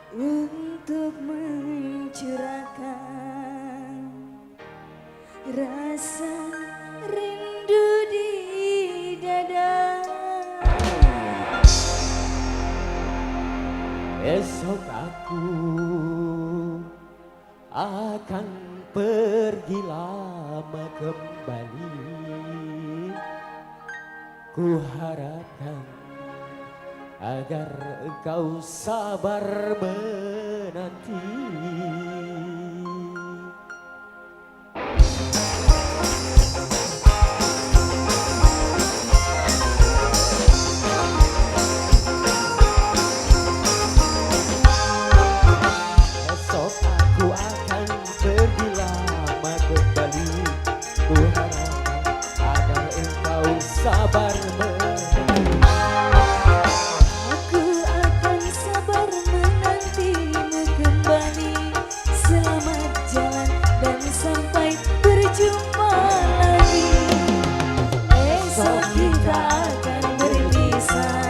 untuk mencurahkan rasa rindu di dada. Esok aku akan pergi lama kembali. Ku harapkan agar engkau sabar menanti. Esok aku akan pergi lama kembali. Ku harapkan agar engkau sabar menanti. Aku akan sabar menantimu kembali. Selamat jalan dan sampai berjumpa lagi. Esok kita akan berpisah.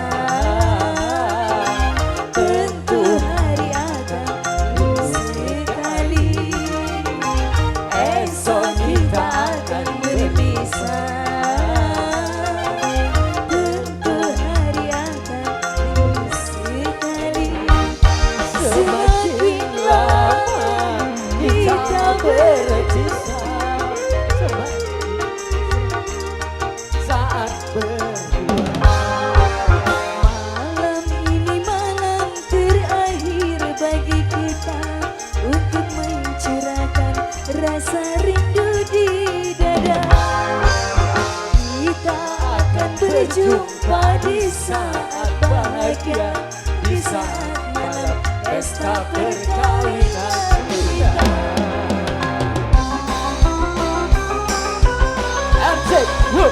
Tentu hari akan sekali. Esok kita akan berpisah. Tentu hari akan sekali. Semakin lama kita berpisah, saat berdua. Malam ini malam terakhir bagi kita untuk mencurahkan rasa rindu di dada. Kita akan berjumpa di saat bahagia, di saat malam pesta perkawinan kita. Asik, woo.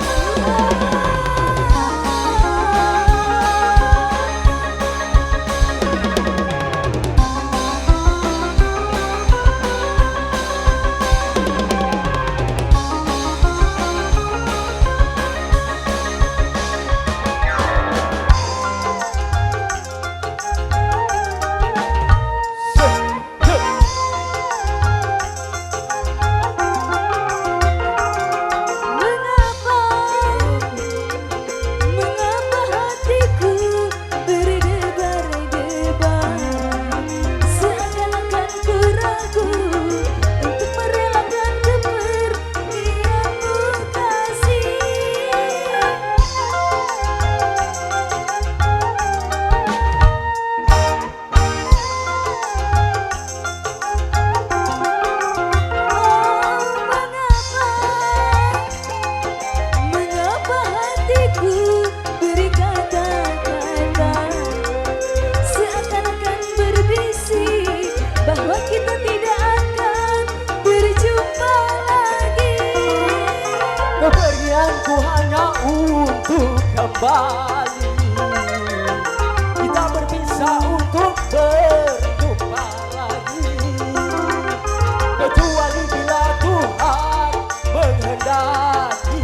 Mengapa hatiku berdebar-debar, seakan-akan ku ragu untuk merelakan kepergianmu kasih. Mengapa hatiku berkata-kata, seakan-akan berbisik bahwa kita tidak akan berjumpa lagi. Kepergianku hanya untuk kembali. Kita berpisah untuk berjumpa lagi. Kecuali bila Tuhan menghendaki.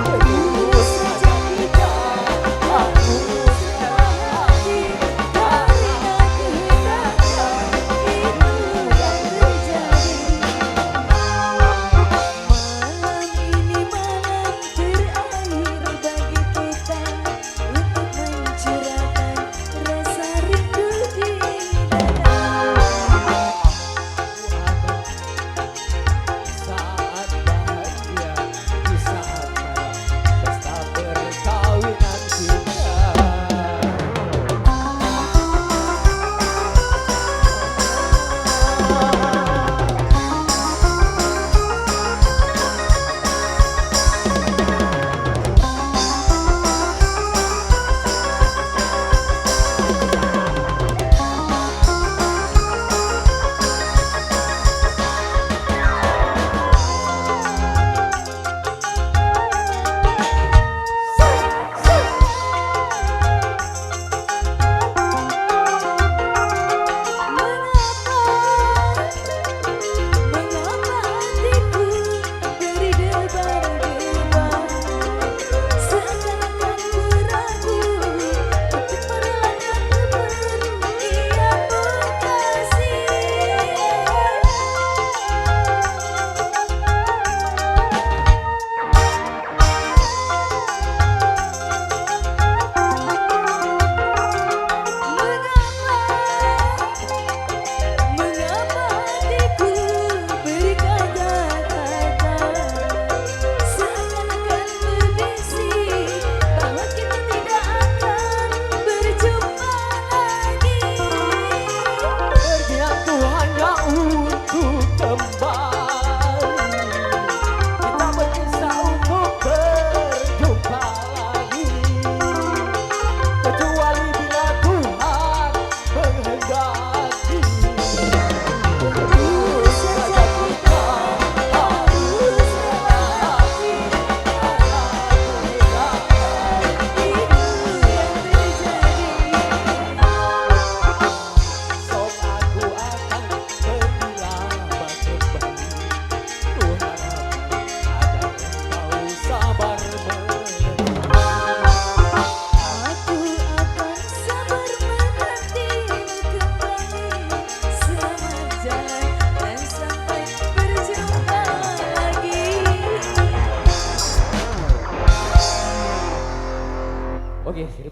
Terus saja kita hapus hati karena kehendak itu yang terjadi. Malam ini malam terakhir bagi kita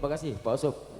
Terima kasih Pak Osop.